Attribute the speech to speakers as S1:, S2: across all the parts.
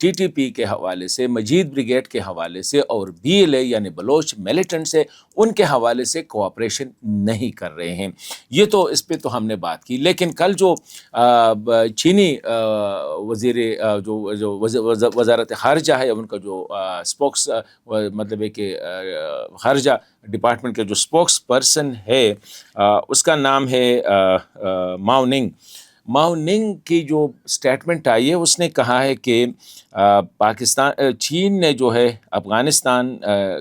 S1: TTP کے حوالے سے، مجید بریگیڈ کے حوالے سے اور BLA یعنی بلوچ ملیٹنٹ سے، ان کے حوالے سے کوآپریشن نہیں کر رہے ہیں۔ یہ تو اس پہ تو ہم نے بات کی، لیکن کل جو چینی وزیر جو وزارت خارجہ ہے، ان کا جو اسپوکس مطلب ہے کہ خارجہ ڈپارٹمنٹ کے جو اسپوکس پرسن ہے، اس کا نام ہے ماؤ ننگ کی جو سٹیٹمنٹ آئی ہے، اس نے کہا ہے کہ چین نے جو ہے افغانستان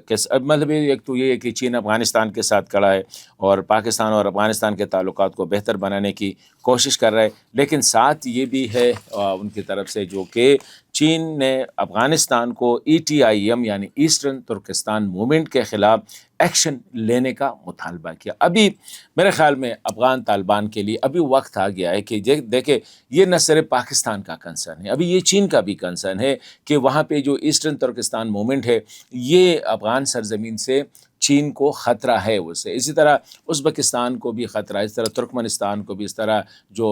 S1: کے مطلب ایک تو یہ ہے کہ چین افغانستان کے ساتھ کھڑا ہے اور پاکستان اور افغانستان کے تعلقات کو بہتر بنانے کی کوشش کر رہا ہے، لیکن ساتھ یہ بھی ہے ان کی طرف سے جو کہ چین نے افغانستان کو ETIM یعنی ایسٹرن ترکستان موومنٹ کے خلاف ایکشن لینے کا مطالبہ کیا۔ ابھی میرے خیال میں افغان طالبان کے لیے ابھی وقت آ گیا ہے کہ دیکھیں، یہ نہ صرف پاکستان کا کنسرن ہے، ابھی یہ چین کا بھی کنسرن ہے کہ وہاں پہ جو ایسٹرن ترکستان موومنٹ ہے، یہ افغان سرزمین سے چین کو خطرہ ہے اس سے، اسی طرح ازبکستان کو بھی خطرہ ہے، اس طرح ترکمنستان کو بھی، اس طرح جو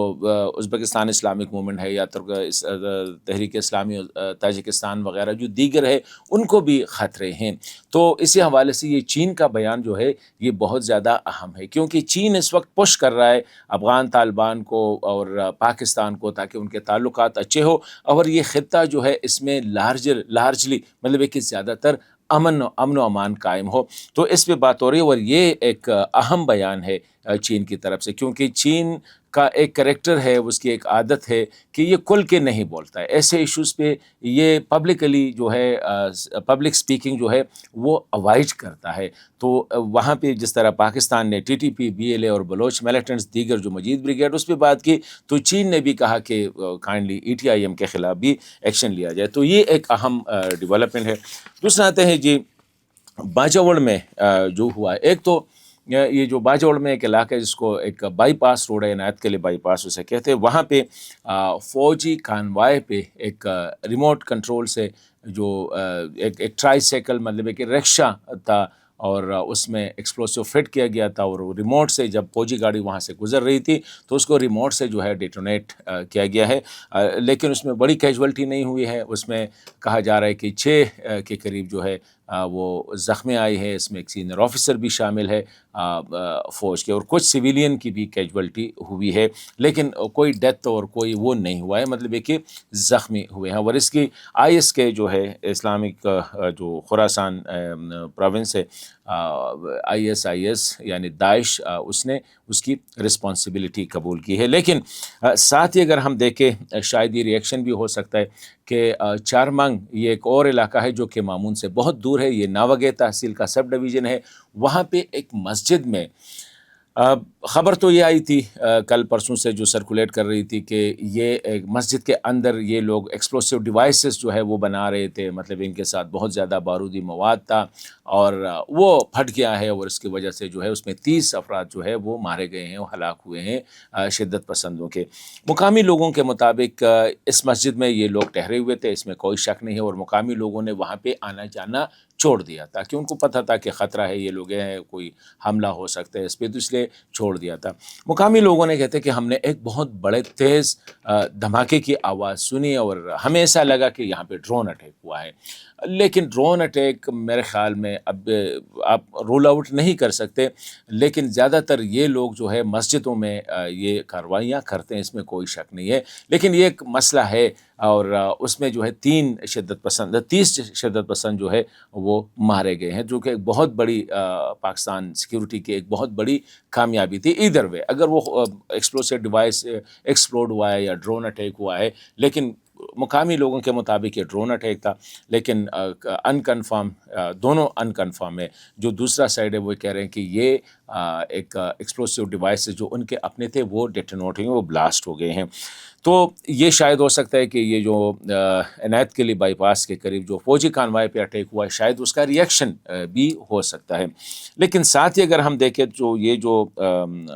S1: ازبکستان اسلامک موومنٹ ہے یا تحریک اسلامی تاجکستان وغیرہ جو دیگر ہے، ان کو بھی خطرے ہیں۔ تو اسی حوالے سے یہ چین کا بیان جو ہے یہ بہت زیادہ اہم ہے، کیونکہ چین اس وقت پش کر رہا ہے افغان طالبان کو اور پاکستان کو تاکہ ان کے تعلقات اچھے ہو، اور یہ خطہ جو ہے اس میں لارجلی مطلب ہے کہ زیادہ تر امن و امان قائم ہو۔ تو اس پہ بات ہو رہی ہے، اور یہ ایک اہم بیان ہے چین کی طرف سے، کیونکہ چین کا ایک کریکٹر ہے، اس کی ایک عادت ہے کہ یہ کھل کے نہیں بولتا ہے ایسے ایشوز پہ، یہ پبلکلی جو ہے پبلک سپیکنگ جو ہے وہ اوائڈ کرتا ہے۔ تو وہاں پہ جس طرح پاکستان نے TTP BLA اور بلوچ ملیٹنٹس دیگر جو مجید بریگیڈ اس پہ بات کی، تو چین نے بھی کہا کہ کائنڈلی ETIM کے خلاف بھی ایکشن لیا جائے۔ تو یہ ایک اہم ڈیولپمنٹ ہے۔ دوسرا آتے ہیں جی باجوڑ میں جو ہوا، ایک تو یہ جو باجوڑ میں ایک علاقہ ہے جس کو ایک بائی پاس روڈ ہے، عنایت کے لیے بائی پاس اسے کہتے ہیں، وہاں پہ فوجی کانوائے پہ ایک ریموٹ کنٹرول سے جو ایک ٹرائی سائیکل مطلب ہے کہ رکشہ تھا، اور اس میں ایکسپلوسیو فٹ کیا گیا تھا، اور ریموٹ سے جب فوجی گاڑی وہاں سے گزر رہی تھی تو اس کو ریموٹ سے جو ہے ڈیٹونیٹ کیا گیا ہے، لیکن اس میں بڑی کیجولٹی نہیں ہوئی ہے۔ اس میں کہا جا رہا ہے کہ 6 کے قریب جو ہے وہ زخمی آئی ہے، اس میں ایک سینئر آفیسر بھی شامل ہے فوج کے، اور کچھ سویلین کی بھی کیجولٹی ہوئی ہے، لیکن کوئی ڈیتھ اور کوئی وہ نہیں ہوا ہے، مطلب ہے کہ زخمی ہوئے ہیں۔ اور اس کی IS کے جو ہے اسلامک جو خراسان پروونس ہے، IS یعنی داعش، اس نے اس کی رسپانسبلٹی قبول کی ہے۔ لیکن ساتھ ہی اگر ہم دیکھیں، شاید یہ ریئیکشن بھی ہو سکتا ہے کہ چارمنگ یہ ایک اور علاقہ ہے جو کہ مامون سے بہت دور ہے، یہ ناوگے تحصیل کا سب ڈویژن ہے، وہاں پہ ایک مسجد میں خبر تو یہ آئی تھی کل پرسوں سے جو سرکولیٹ کر رہی تھی کہ یہ ایک مسجد کے اندر یہ لوگ ایکسپلوسیو ڈیوائسز جو ہے وہ بنا رہے تھے، مطلب ان کے ساتھ بہت زیادہ بارودی مواد تھا، اور وہ پھٹ گیا ہے، اور اس کی وجہ سے جو ہے اس میں 30 افراد جو ہے وہ مارے گئے ہیں، وہ ہلاک ہوئے ہیں شدت پسندوں کے۔ مقامی لوگوں کے مطابق اس مسجد میں یہ لوگ ٹھہرے ہوئے تھے، اس میں کوئی شک نہیں ہے، اور مقامی لوگوں نے وہاں پہ آنا جانا چھوڑ دیا تھا کہ ان کو پتہ تھا کہ خطرہ ہے، یہ لوگ ہیں، کوئی حملہ ہو سکتا ہے اس پہ، تو اس لیے چھوڑ دیا تھا۔ مقامی لوگوں نے کہتے کہ ہم نے ایک بہت بڑے تیز دھماکے کی آواز سنی، اور ہمیں ایسا لگا کہ یہاں پہ ڈرون اٹیک ہوا ہے، لیکن ڈرون اٹیک میرے خیال میں اب آپ رول آؤٹ نہیں کر سکتے، لیکن زیادہ تر یہ لوگ جو ہے مسجدوں میں یہ کارروائیاں کرتے ہیں، اس میں کوئی شک نہیں ہے، لیکن یہ ایک مسئلہ ہے، اور اس میں جو ہے 30 شدت پسند جو ہے وہ مارے گئے ہیں، جو کہ ایک بہت بڑی پاکستان سیکیورٹی کی ایک بہت بڑی کامیابی تھی۔ ایدر وے، اگر وہ ایکسپلوسیو ڈیوائس ایکسپلوڈ ہوا ہے یا ڈرون اٹیک ہوا ہے، لیکن مقامی لوگوں کے مطابق یہ ڈرون اٹیک تھا، لیکن ان کنفرم، دونوں ان کنفرم ہے۔ جو دوسرا سائڈ ہے وہ کہہ رہے ہیں کہ یہ ایک ایکسپلوسیو ڈیوائسز جو ان کے اپنے تھے وہ ڈیٹونیٹ ہوئے، وہ بلاسٹ ہو گئے ہیں۔ تو یہ شاید ہو سکتا ہے کہ یہ جو عنایت کے لیے بائی پاس کے قریب جو فوجی کانوائے پہ اٹیک ہوا ہے، شاید اس کا ریئیکشن بھی ہو سکتا ہے۔ لیکن ساتھ ہی اگر ہم دیکھیں تو یہ جو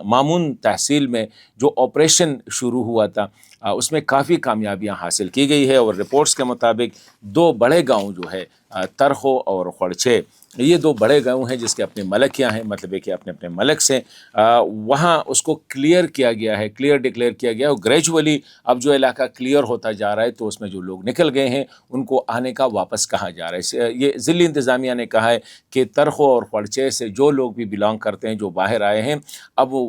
S1: مامون تحصیل میں جو آپریشن شروع ہوا تھا، اس میں کافی کامیابیاں حاصل کی گئی ہے، اور رپورٹس کے مطابق 2 بڑے گاؤں جو ہے ترخو اور خڑچے، یہ دو بڑے گاؤں ہیں جس کے اپنے ملکیاں ہیں، مطلب ہے کہ اپنے اپنے ملک سے وہاں اس کو کلیئر کیا گیا ہے، کلیئر ڈکلیئر کیا گیا ہے، اور گریجولی اب جو علاقہ کلیئر ہوتا جا رہا ہے تو اس میں جو لوگ نکل گئے ہیں ان کو آنے کا واپس کہا جا رہا ہے۔ یہ ضلعی انتظامیہ نے کہا ہے کہ ترخو اور خورچے سے جو لوگ بھی بلانگ کرتے ہیں، جو باہر آئے ہیں، اب وہ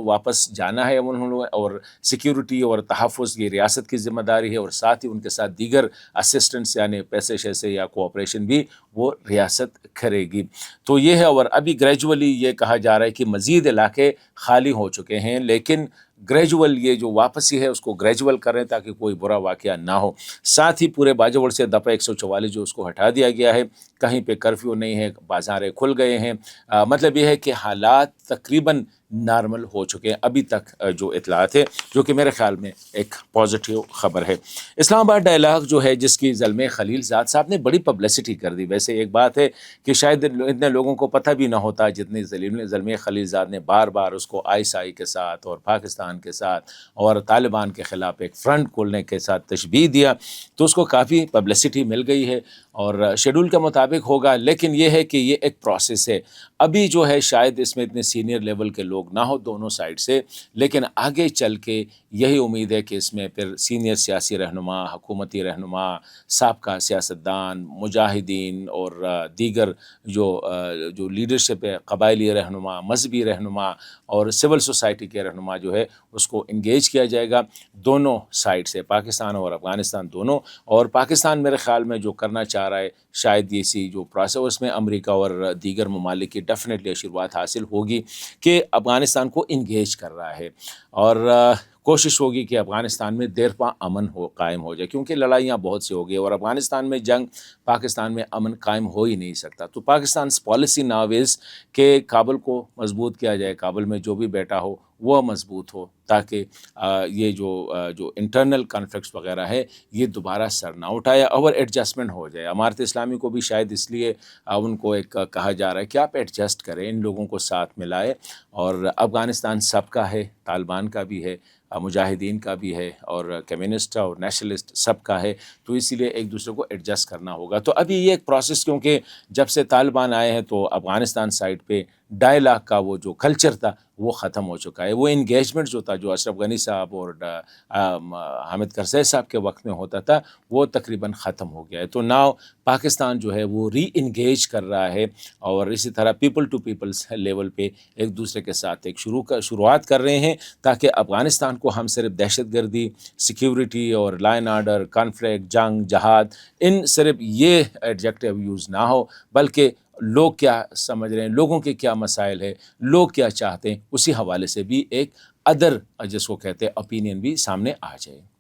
S1: واپس جانا ہے انہوں نے، اور سیکیورٹی اور تحفظ یہ ریاست کی ذمہ داری ہے، اور ساتھ ہی ان کے ساتھ دیگر اسسٹنٹس یعنی پیسے شیسے یا کوآپریشن بھی وہ ریاست کرے گی۔ تو یہ ہے، اور ابھی گریجولی یہ کہا جا رہا ہے کہ مزید علاقے خالی ہو چکے ہیں، لیکن گریجول یہ جو واپسی ہے اس کو گریجول کریں تاکہ کوئی برا واقعہ نہ ہو۔ ساتھ ہی پورے باجوڑ سے دفعہ 144 جو اس کو ہٹا دیا گیا ہے، کہیں پہ کرفیو نہیں ہے، بازاریں کھل گئے ہیں، مطلب یہ ہے کہ حالات تقریباً نارمل ہو چکے ہیں ابھی تک جو اطلاعات ہے، جو کہ میرے خیال میں ایک پازیٹیو خبر ہے۔ اسلام آباد ڈائلاگ جو ہے جس کی زلمے خلیل زاد صاحب نے بڑی پبلسٹی کر دی، ویسے ایک بات ہے کہ شاید اتنے لوگوں کو پتہ بھی نہ ہوتا جتنی زلمے خلیل زاد نے بار بار اس کو ISI کے ساتھ اور پاکستان کے ساتھ اور طالبان کے خلاف ایک فرنٹ کھولنے کے ساتھ تشبیہ دیا، تو اس کو کافی پبلسٹی مل گئی ہے اور شیڈول کے مطابق ہوگا، لیکن یہ ہے کہ یہ ایک پروسیس ہے۔ ابھی جو ہے شاید اس میں اتنے سینئر لیول کے لوگ نہ ہو دونوں سائڈ سے، لیکن آگے چل کے یہی امید ہے کہ اس میں پھر سینئر سیاسی رہنما، حکومتی رہنما، سابقہ سیاستدان، مجاہدین اور دیگر جو لیڈرشپ ہے، قبائلی رہنما، مذہبی رہنما اور سول سوسائٹی کے رہنما جو ہے اس کو انگیج کیا جائے گا دونوں سائڈ سے، پاکستان اور افغانستان دونوں۔ اور پاکستان میرے خیال میں جو کرنا چاہ رہا ہے شاید یہ سی جو پروسیس اس میں امریکہ اور دیگر ممالک کی ڈیفینیٹلی آشرواد حاصل ہوگی کہ افغانستان کو انگیج کر رہا ہے، اور کوشش ہوگی کہ افغانستان میں دیر پا امن قائم ہو جائے، کیونکہ لڑائیاں بہت سی ہو گئی اور افغانستان میں جنگ، پاکستان میں امن قائم ہو ہی نہیں سکتا۔ تو پاکستان پالیسی ناویز کہ کابل کو مضبوط کیا جائے، کابل میں جو بھی بیٹا ہو وہ مضبوط ہو، تاکہ یہ جو انٹرنل کانفلکٹس وغیرہ ہے یہ دوبارہ سر نہ اٹھائے اور ایڈجسٹمنٹ ہو جائے۔ امارت اسلامی کو بھی شاید اس لیے ان کو ایک کہا جا رہا ہے کہ آپ ایڈجسٹ کریں، ان لوگوں کو ساتھ ملائے، اور افغانستان سب کا ہے، طالبان کا بھی ہے، مجاہدین کا بھی ہے، اور کمیونسٹ اور نیشنلسٹ سب کا ہے، تو اسی لیے ایک دوسرے کو ایڈجسٹ کرنا ہوگا۔ تو ابھی یہ ایک پروسیس، کیونکہ جب سے طالبان آئے ہیں تو افغانستان سائڈ پہ ڈائلاگ کا وہ جو کلچر تھا وہ ختم ہو چکا ہے، وہ انگیجمنٹ جو تھا جو اشرف غنی صاحب اور حامد کرزئی صاحب کے وقت میں ہوتا تھا وہ تقریباً ختم ہو گیا ہے۔ تو ناؤ پاکستان جو ہے وہ ری انگیج کر رہا ہے، اور اسی طرح پیپل ٹو پیپلز لیول پہ ایک دوسرے کے ساتھ ایک شروعات کر رہے ہیں، تاکہ افغانستان کو ہم صرف دہشت گردی، سیکیورٹی اور لا اینڈ آرڈر، کانفلکٹ، جنگ، جہاد، ان صرف یہ ایڈجیکٹیو یوز نہ ہو، بلکہ لوگ کیا سمجھ رہے ہیں، لوگوں کے کیا مسائل ہے، لوگ کیا چاہتے ہیں، اسی حوالے سے بھی ایک ادر جس کو کہتے ہیں اوپینین بھی سامنے آ جائے۔